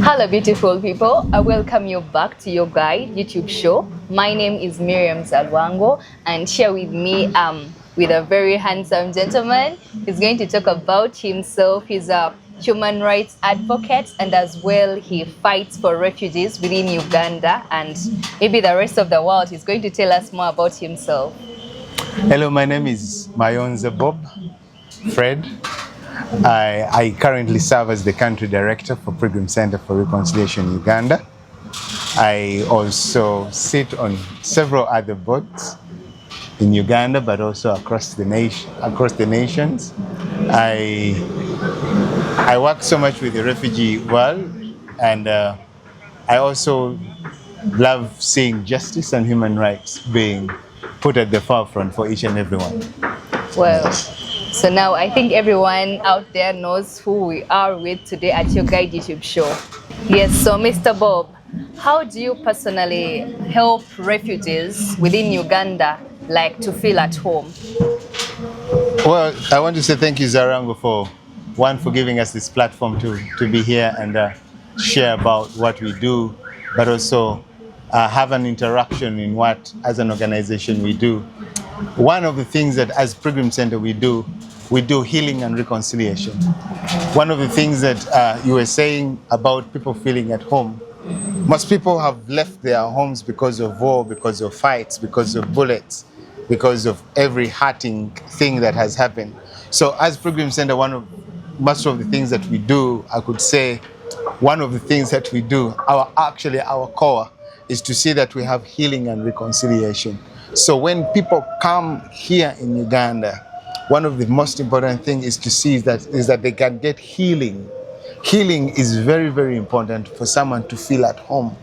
Hello, beautiful people. I welcome you back to your guide YouTube show. My name is Miriam Zalwango, and here with me, with a very handsome gentleman. He's going to talk about himself. He's a human rights advocate, and as well, he fights for refugees within Uganda and maybe the rest of the world. He's going to tell us more about himself. Hello, my name is Mayonze Bob Fred. I currently serve as the country director for Pilgrim Center for Reconciliation Uganda. I also sit on several other boards in Uganda, but also across the nations. I work so much with the refugee world, and I also love seeing justice and human rights being put at the forefront for each and everyone. Well, so now I think everyone out there knows who we are with today at your guide YouTube show. Yes, so Mr. Bob, how do you personally help refugees within Uganda like to feel at home? Well, I want to say thank you, Zarango, for giving us this platform to be here and share about what we do, but also have an interaction in what, as an organization, we do. One of the things that as Pilgrim Center we do healing and reconciliation. One of the things that you were saying about people feeling at home, most people have left their homes because of war, because of fights, because of bullets, because of every hurting thing that has happened. So as Pilgrim Center, most of the things that we do, I could say, one of the things that we do, our core, is to see that we have healing and reconciliation. So when people come here in Uganda, one of the most important things is to see that they can get healing. Healing is very, very important for someone to feel at home.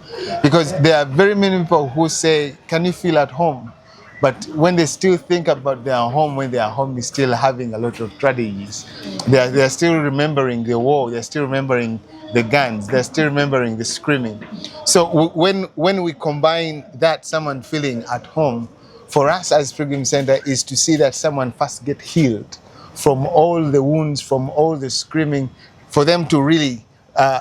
Because there are very many people who say, can you feel at home? But when they still think about their home, when their home is still having a lot of tragedies, they're still remembering the war, they're still remembering the guns, they're still remembering the screaming. So when we combine that, someone feeling at home, for us as Pilgrim Center is to see that someone first get healed from all the wounds, from all the screaming, for them to really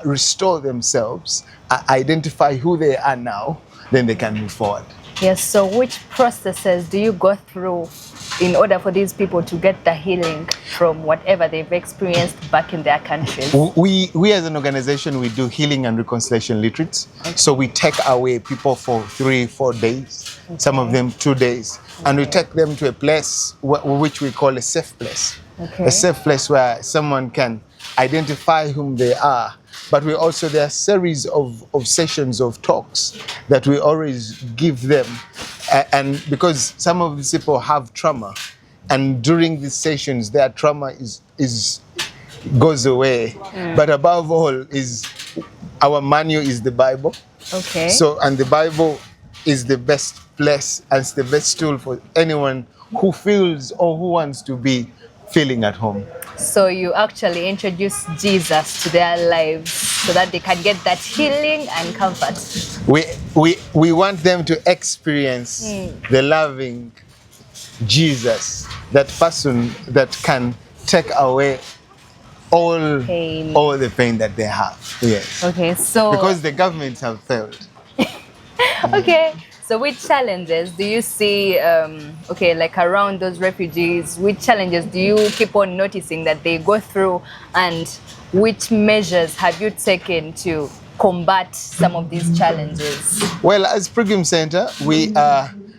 restore themselves, identify who they are now, then they can move forward. Yes, so which processes do you go through in order for these people to get the healing from whatever they've experienced back in their countries? We as an organization, we do healing and reconciliation retreats. Okay. So we take away people for 3-4 days, okay. Some of them 2 days, okay. And we take them to a place which we call a safe place. Okay. A safe place where someone can identify whom they are. But there are a series of sessions of talks that we always give them. And because some of these people have trauma, and during these sessions, their trauma goes away. Mm. But above all, our manual is the Bible. Okay. So, and the Bible is the best place and it's the best tool for anyone who feels or who wants to be feeling at home. So you actually introduce Jesus to their lives so that they can get that healing and comfort. We want them to experience the loving Jesus, that person that can take away all the pain that they have. Yes. Okay, so because the governments have failed. Okay. So which challenges do you see, like around those refugees, which challenges do you keep on noticing that they go through, and which measures have you taken to combat some of these challenges? Well, as Pilgrim Center,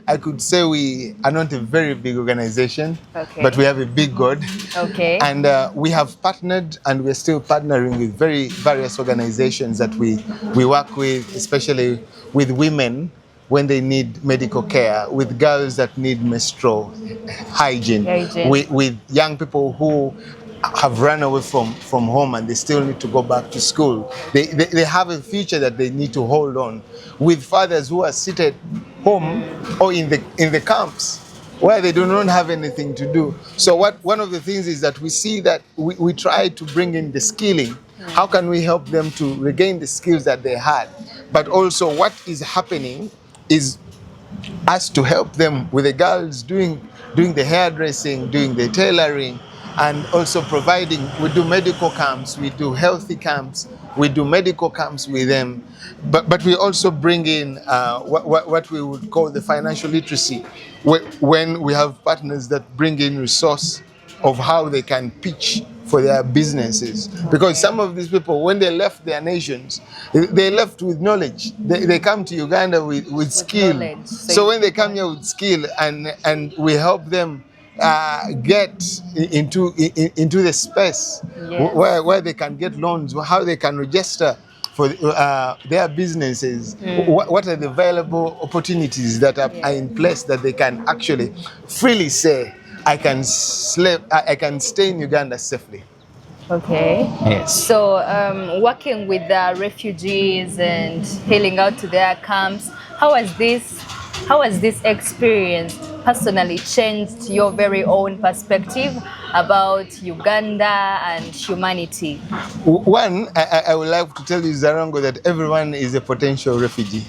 I could say we are not a very big organization, okay. But we have a big God. Okay. And we have partnered and we're still partnering with various organizations that we work with, especially with women when they need medical care, with girls that need menstrual hygiene. With young people who have run away from home and they still need to go back to school. They have a future that they need to hold on. With fathers who are seated home or in the camps where they do not have anything to do. So one of the things is that we see that we try to bring in the skilling. How can we help them to regain the skills that they had? But also what is happening is us to help them with the girls doing the hairdressing, doing the tailoring, and also providing, we do medical camps, we do healthy camps We do medical camps with them, but we also bring in what we would call the financial literacy, when we have partners that bring in resource of how they can pitch for their businesses. Because some of these people, when they left their nations, they left with knowledge. They come to Uganda with skill. Knowledge. So when they come here with skill, and we help them get into the space, Yes. where they can get loans, how they can register for their businesses, what are the available opportunities that are in place that they can actually freely say, I can stay in Uganda safely. Okay. Yes. So working with the refugees and hailing out to their camps, how has this experience personally changed your very own perspective about Uganda and humanity? One, I would like to tell you, Zarango, that everyone is a potential refugee.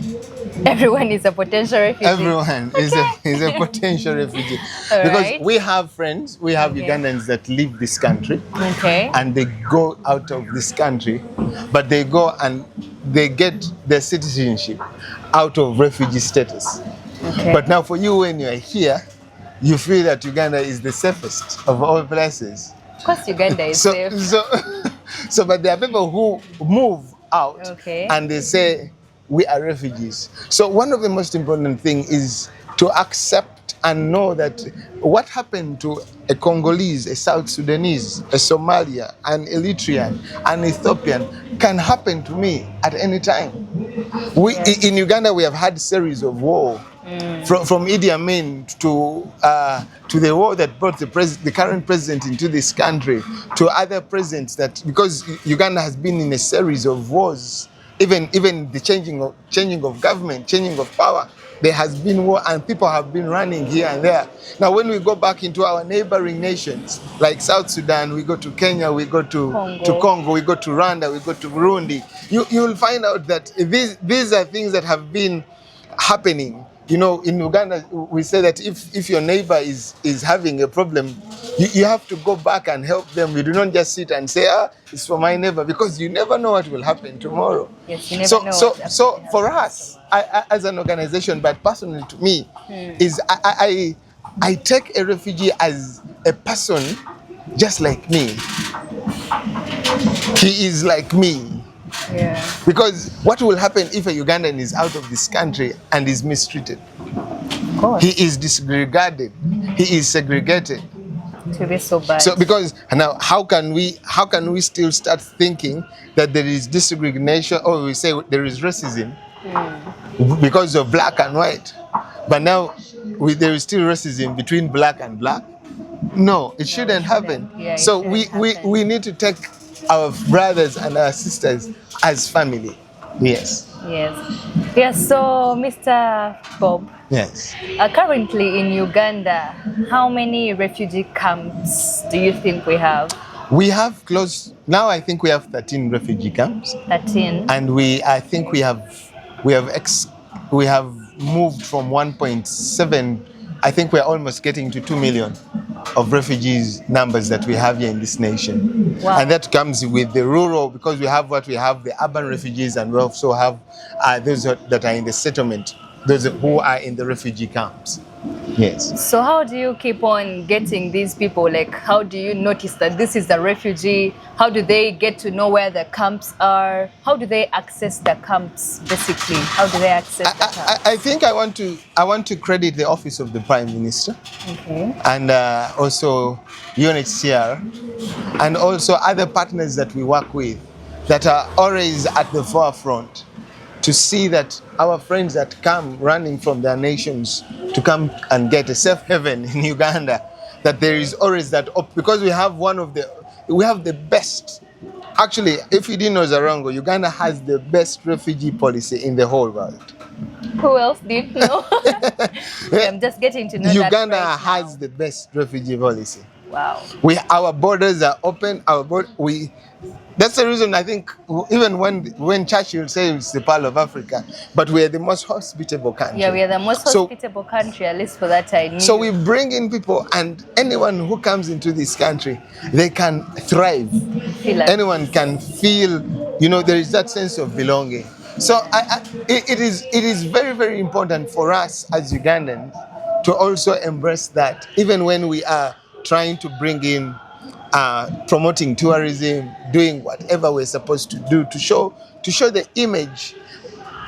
Everyone is a potential refugee. Everyone is a potential refugee. All Because right. we have friends, we have Ugandans that leave this country, Okay. and they go out of this country, but they go and they get their citizenship out of refugee status. Okay. But now for you, when you're here, you feel that Uganda is the safest of all places. Of course, Uganda is safe. But there are people who move out, Okay. and they say, we are refugees. So one of the most important things is to accept and know that what happened to a Congolese, a South Sudanese, a Somalia, an Eritrean, an Ethiopian can happen to me at any time. In Uganda, we have had series of war. From Idi Amin to the war that brought the current president into this country, to other presidents, that because Uganda has been in a series of wars, even the changing of government, changing of power, there has been war, and people have been running here and there. Now, when we go back into our neighboring nations, like South Sudan, we go to Kenya, we go to Congo, we go to Rwanda, we go to Burundi, you'll find out that these are things that have been happening. You know, in Uganda, we say that if your neighbor is having a problem, you have to go back and help them. You do not just sit and say, it's for my neighbor, because you never know what will happen tomorrow. Yes, you never know. So for us, as an organization, but personally to me, is I take a refugee as a person just like me. He is like me. Yeah. Because what will happen if a Ugandan is out of this country and is mistreated? Of course. He is disregarded. He is segregated. To be so bad. So because now, how can we still start thinking that there is discrimination, or we say there is racism because of black and white, but now there is still racism between black and black? No, it shouldn't happen. Yeah, so we need to take our brothers and our sisters as family. Yes. Yes. So, Mr. Bob. Yes. Currently in Uganda, how many refugee camps do you think we have? We have now I think we have 13 refugee camps. 13. And I think we have moved from 1.7, I think we're almost getting to 2 million of refugees numbers that we have here in this nation. Wow. And that comes with the rural, because we have the urban refugees, and we also have those that are in the settlement, those who are in the refugee camps. Yes. So how do you keep on getting these people? Like, how do you notice that this is a refugee? How do they get to know where the camps are? How do they access the camps, basically? How do they access the camps? I think I want to credit the Office of the Prime Minister. Okay. And also UNHCR, and also other partners that we work with that are always at the forefront, to see that our friends that come running from their nations to come and get a safe haven in Uganda, that there is always that because we have the best. Actually, if you didn't know, Zarango, Uganda has the best refugee policy in the whole world. Who else did know? I'm just getting to know that Uganda right has now. the best refugee policy. Wow. Our borders are open. That's the reason I think even when Churchill says it's the Pearl of Africa, but we are the most hospitable country. Yeah, we are the most hospitable country, at least for that I knew. So we bring in people, and anyone who comes into this country, they can thrive. Anyone can feel You know, there is that sense of belonging. So it is very, very important for us as Ugandans to also embrace that, even when we are trying to bring in, promoting tourism, doing whatever we're supposed to do to show the image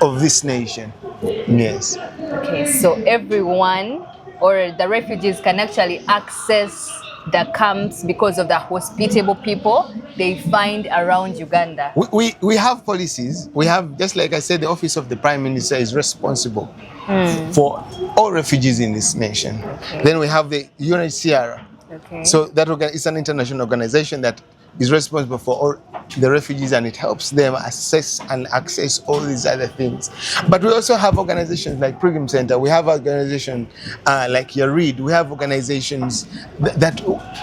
of this nation. Yes. Okay, so everyone or the refugees can actually access the camps because of the hospitable people they find around Uganda. We have policies. We have, just like I said, the Office of the Prime Minister is responsible for all refugees in this nation. Okay. Then we have the UNHCR. Okay. So that is an international organization that is responsible for all the refugees, and it helps them assess and access all these other things. But we also have organizations like Pilgrim Center. We have organizations like Yarid. We have organizations that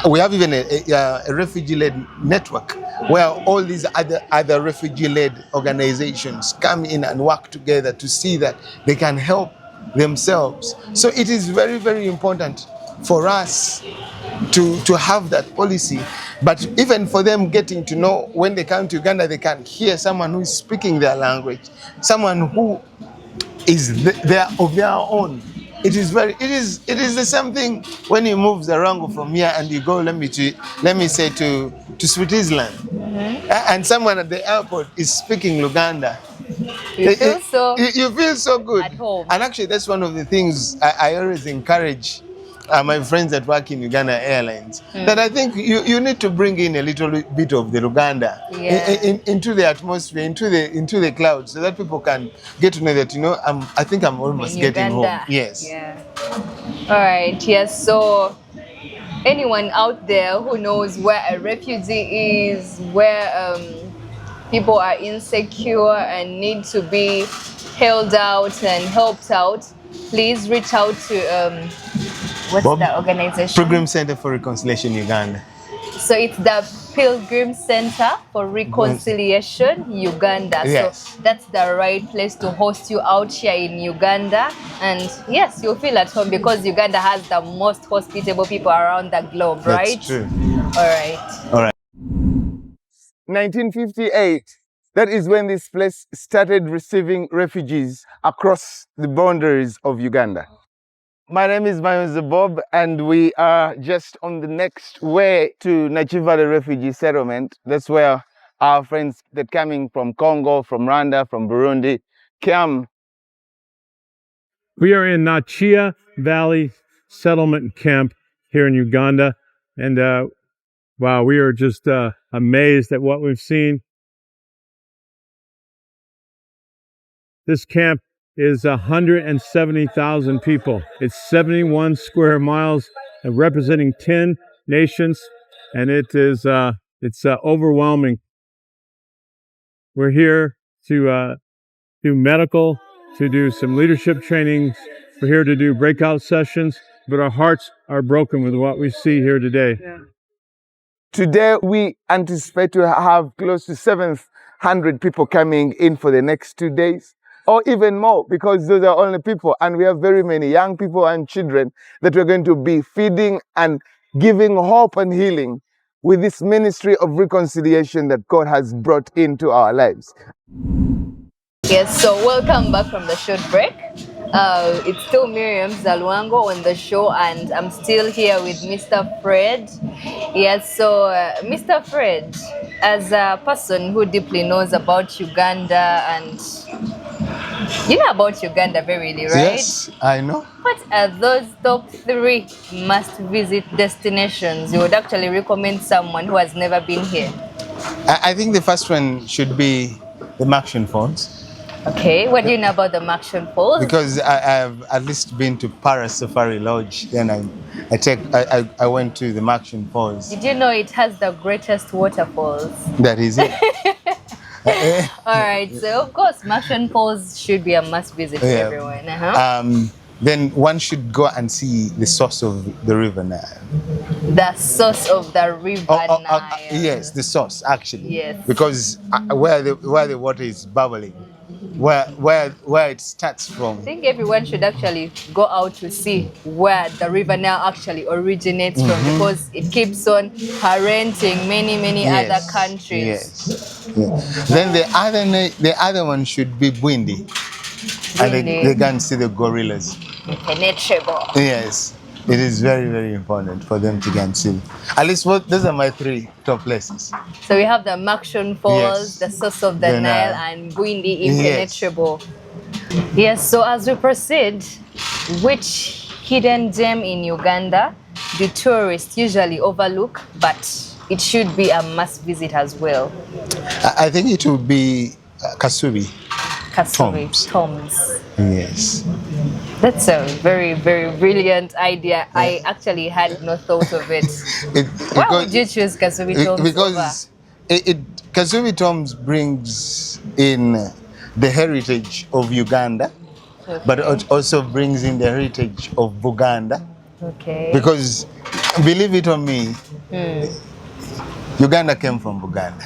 we have even a refugee-led network where all these other refugee-led organizations come in and work together to see that they can help themselves. So it is very, very important for us to have that policy, but even for them getting to know when they come to Uganda, they can hear someone who is speaking their language, someone who is there of their own. It is the same thing when you move Zarango from here and you go, let me say to Switzerland, and someone at the airport is speaking Luganda. You feel so good at home. And actually, that's one of the things I always encourage my friends that work in Uganda Airlines, that I think you need to bring in a little bit of the Luganda into the atmosphere, into the clouds, so that people can get to know that, you know, I think I'm almost getting home. Yes. Yeah. All right. Yes. So anyone out there who knows where a refugee is, where people are insecure and need to be held out and helped out, please reach out to what's the organization? Pilgrim Center for Reconciliation Uganda. So it's the Pilgrim Center for Reconciliation Uganda. Yes. So that's the right place to host you out here in Uganda. And yes, you'll feel at home because Uganda has the most hospitable people around the globe, right? That's true. All right. All right. 1958, that is when this place started receiving refugees across the boundaries of Uganda. My name is Mayonze Bob, and we are just on the next way to Nachivale Refugee Settlement. That's where our friends that coming from Congo, from Rwanda, from Burundi come. We are in Nachia Valley Settlement Camp here in Uganda, and wow, we are just amazed at what we've seen. This camp is 170,000 people. It's 71 square miles, representing 10 nations, and it's overwhelming. We're here to do medical, to do some leadership trainings. We're here to do breakout sessions, but our hearts are broken with what we see here today. Yeah. Today, we anticipate to have close to 700 people coming in for the next 2 days, or even more, because those are only people, and we have very many young people and children that we're going to be feeding and giving hope and healing with this ministry of reconciliation that God has brought into our lives. Yes, so welcome back from the short break. It's still Miriam Zalwango on the show, and I'm still here with Mr. Fred. Yes, so Mr. Fred, as a person who deeply knows about Uganda, and you know about Uganda very well, right? Yes, I know. What are those top 3 must-visit destinations you would actually recommend someone who has never been here? I think the first one should be the Maction Falls. Okay, what do you know about the Maction Falls? Because I've at least been to Paris Safari Lodge, then I went to the Maction Falls. Did you know it has the greatest waterfalls? That is it. All right, so of course Maction Falls should be a must visit for everyone. Then one should go and see the source of the River Nile. The source of the River Nile. Yes, the source actually. Yes. Because where the water is bubbling, where it starts from. I think everyone should actually go out to see where the river Nile actually originates from, because it keeps on parenting many other countries. Yes. Then the other one should be Bwindi. And they can see the gorillas. Impenetrable. Yes. It is very important for them to go and see. At least those are my 3 top places. So we have the Makshon Falls, Yes. the source of the Nile, and Bwindi Impenetrable. Yes, so as we proceed, which hidden gem in Uganda do tourists usually overlook, but it should be a must visit as well? I think it will be Kasubi. Tombs. Yes. That's a very brilliant idea. I actually had no thought of it. Why would you choose Kasubi Tombs? Because Kasubi Tombs brings in the heritage of Uganda, but it also brings in the heritage of Buganda. Okay. Because, believe it or me, Uganda came from Buganda.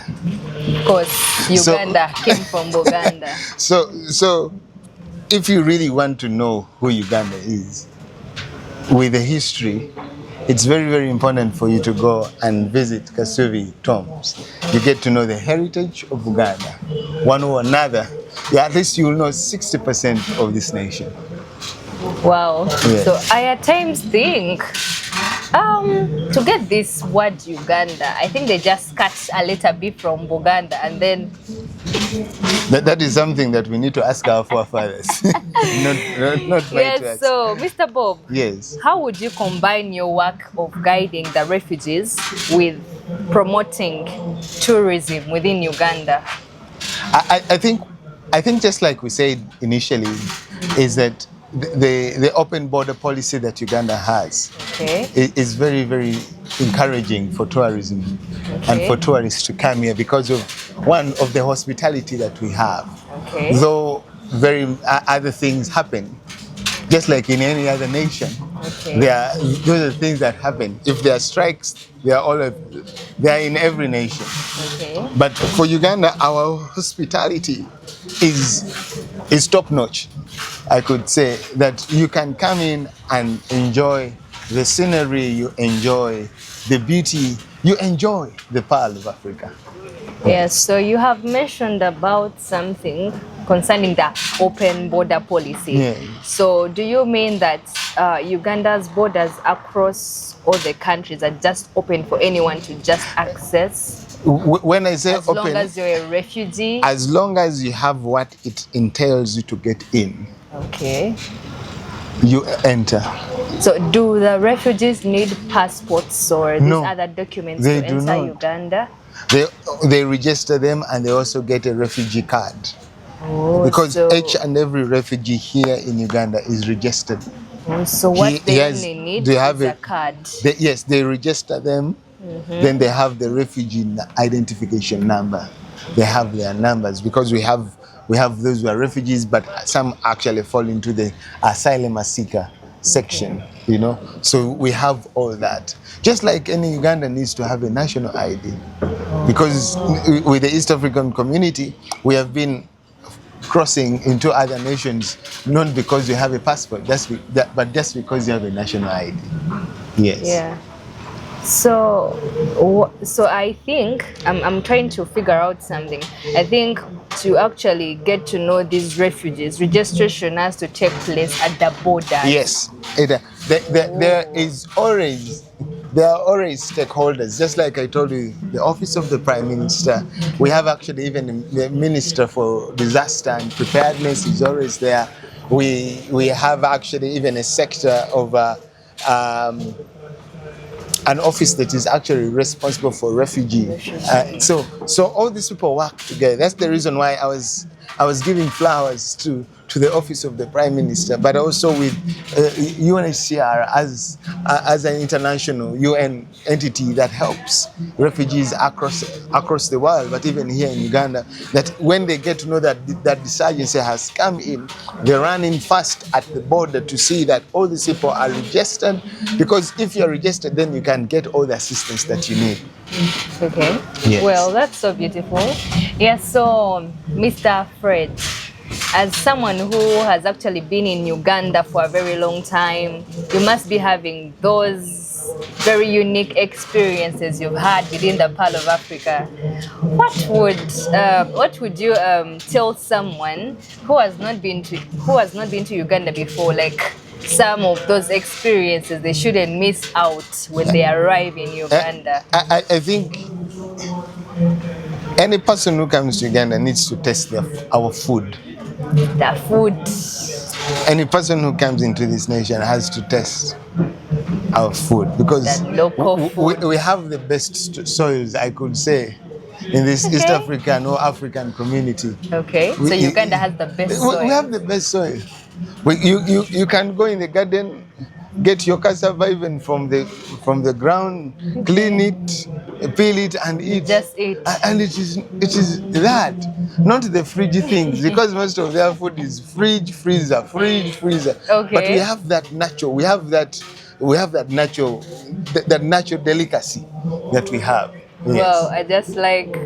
Of course, Uganda came from Buganda. So, if you really want to know who Uganda is, with the history, it's very important for you to go and visit Kasubi Tombs. You get to know the heritage of Uganda, one or another. Yeah, at least you will know 60% of this nation. Wow. Yes. So I at times think, to get this word Uganda, I think they just cut a letter B from Buganda, and then that is something that we need to ask our forefathers. not try to yes. ask. So, Mr. Bob, Yes. how would you combine your work of guiding the refugees with promoting tourism within Uganda? I think just like we said initially, is that the open border policy that Uganda has is very encouraging for tourism and for tourists to come here because of one of the hospitality that we have. Though other things happen, just like in any other nation. Those are things that happen. If there are strikes, they are in every nation. But for Uganda, our hospitality is top notch. I could say that you can come in and enjoy the scenery, you enjoy the beauty, you enjoy the Pearl of Africa. Yes, so you have mentioned about something concerning the open border policy. So do you mean that Uganda's borders across all the countries are just open for anyone to just access? When I say open, as long as you're a refugee? As long as you have what it entails you to get in. You enter. So do the refugees need passports or these other documents to enter Uganda? They register them and they also get a refugee card. Because each and every refugee here in Uganda is registered. So what they only need is a card? Yes, they register them. Then they have the refugee identification number. They have their numbers because we have those who are refugees, but some actually fall into the asylum seeker section, So we have all that. Just like any Ugandan needs to have a national ID. Because with the East African community, we have been crossing into other nations, not because you have a passport, but just because you have a national ID. Yes. Yeah. So I think I'm trying to figure out something. I think to actually get to know these refugees, registration has to take place at the border. Yes, there are always stakeholders. Just like I told you, the Office of the Prime Minister, we have actually even the Minister for Disaster and Preparedness is always there. We have actually even a sector of an office that is actually responsible for refugees. So all these people work together. That's the reason why I was giving flowers to the Office of the Prime Minister, but also with UNHCR as an international UN entity that helps refugees across the world, but even here in Uganda, that when they get to know that this agency has come in, they run in fast at the border to see that all these people are registered, because if you're registered, then you can get all the assistance that you need. Okay. Yes. Well, that's so beautiful. Yes, so Mr. Fred, as someone who has actually been in Uganda for a very long time, you must be having those very unique experiences you've had within the Pearl of Africa. What would you tell someone who has not been to Uganda before, like some of those experiences they shouldn't miss out when they arrive in Uganda? I think any person who comes to Uganda needs to test our food. The food. Any person who comes into this nation has to test our food, because That local food. we have the best soils, I could say, in this East Okay. African or African community. Okay, so Uganda has the best soil. We have the best soil. You can go in the garden, get your cassava even from the ground, clean it, peel it, and eat. Just eat. And it is that, not the fridge things, because most of their food is fridge, freezer. Okay. But we have that natural. We have that natural, that natural delicacy that we have. Yes. Wow, I just like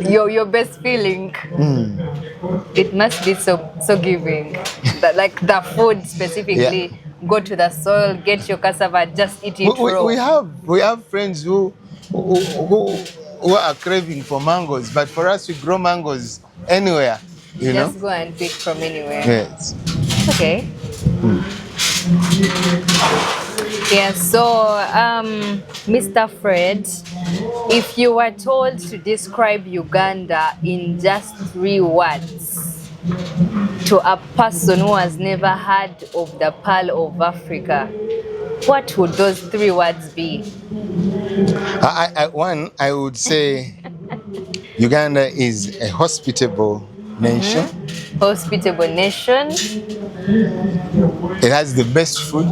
your best feeling. It must be so giving. That, like the food specifically, Yeah. go to the soil, get your cassava, just eat it raw. We have friends who are craving for mangoes, but for us we grow mangoes anywhere, you know. Just go and pick from anywhere. Yes. Okay. Yeah, so Mr. Fred, if you were told to describe Uganda in just 3 words to a person who has never heard of the Pearl of Africa, what would those 3 words be? I would say Uganda is a hospitable nation. Hospitable nation. It has the best food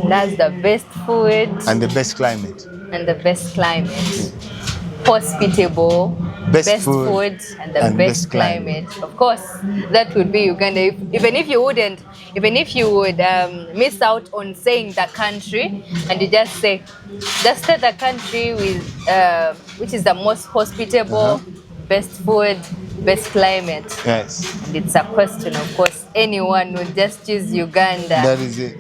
That's the best food and the best climate. and the best climate. Hospitable, best food and the best climate. Of course, that would be Uganda. Even if you would miss out on saying the country, and you just say the country with which is the most hospitable, best food, best climate. Yes. And it's a question, of course, anyone would just choose Uganda. That is it.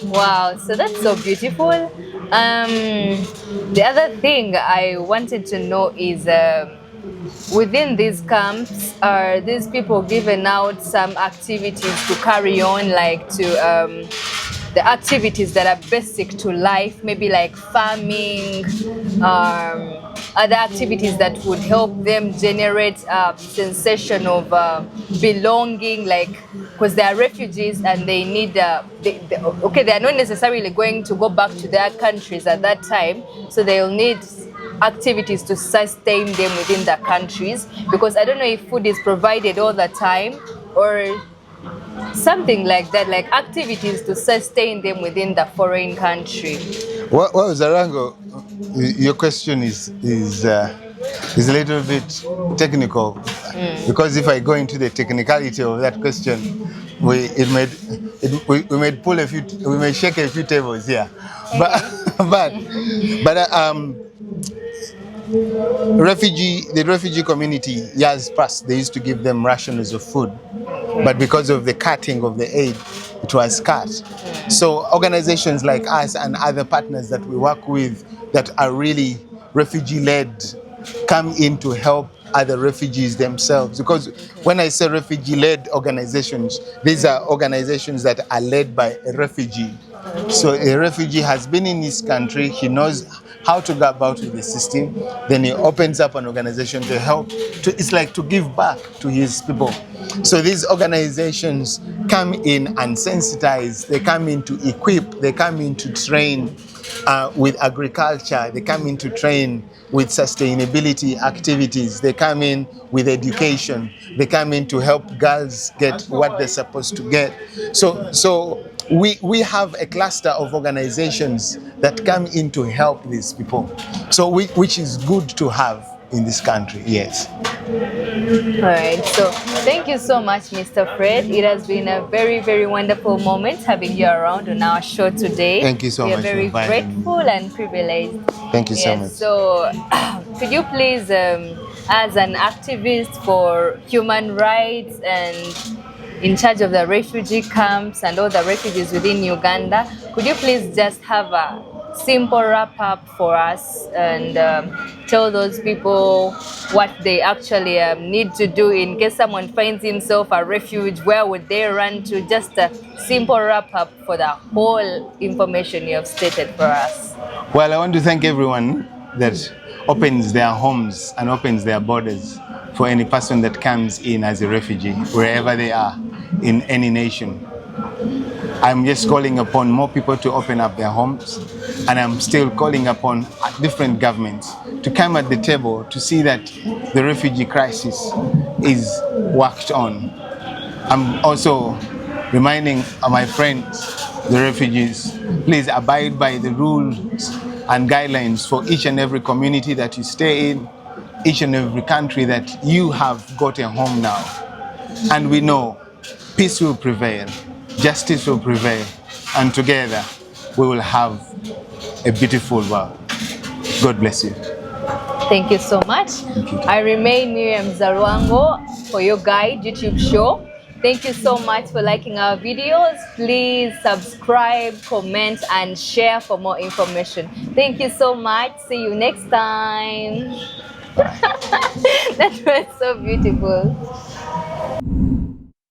Wow, so that's so beautiful. The other thing I wanted to know is within these camps, are these people given out some activities to carry on, like to the activities that are basic to life, maybe like farming, other activities that would help them generate a sensation of belonging, like, because they are refugees and they need, they are not necessarily going to go back to their countries at that time, so they'll need activities to sustain them within the countries, because I don't know if food is provided all the time or something like that, like activities to sustain them within the foreign country. Well, Zarango, your question is a little bit technical, because if I go into the technicality of that question, we may shake a few tables here, but the refugee community, years past, they used to give them rations of food, but because of the cutting of the aid, it was cut. So organizations like us and other partners that we work with that are really refugee-led come in to help other refugees themselves. Because when I say refugee-led organizations, these are organizations that are led by a refugee. So a refugee has been in his country, he knows how to go about with the system, then he opens up an organization to help, it's like to give back to his people. So these organizations come in and sensitize, they come in to equip, they come in to train with agriculture, they come in to train with sustainability activities, they come in with education, they come in to help girls get what they're supposed to get. So we have a cluster of organizations that come in to help these people, so which is good to have in this country. Yes. All right, so thank you so much, Mr. Fred. It has been a very, very wonderful moment having you around on our show today. Thank you so much. We are very grateful and privileged. Thank you so much. So could you please, as an activist for human rights and in charge of the refugee camps and all the refugees within Uganda. Could you please just have a simple wrap up for us and tell those people what they actually need to do in case someone finds himself a refuge? Where would they run to? Just a simple wrap up for the whole information you have stated for us. Well, I want to thank everyone that opens their homes and opens their borders for any person that comes in as a refugee, wherever they are in any nation. I'm just calling upon more people to open up their homes, and I'm still calling upon different governments to come at the table to see that the refugee crisis is worked on. I'm also reminding my friends, the refugees, please abide by the rules and guidelines for each and every community that you stay in, each and every country that you have got a home now. And we know peace will prevail, justice will prevail, and together we will have a beautiful world. God bless you. Thank you so much. I remain Miriam Zarwango for your guide YouTube show. Thank you so much for liking our videos. Please subscribe, comment, and share for more information. Thank you so much. See you next time. That was so beautiful.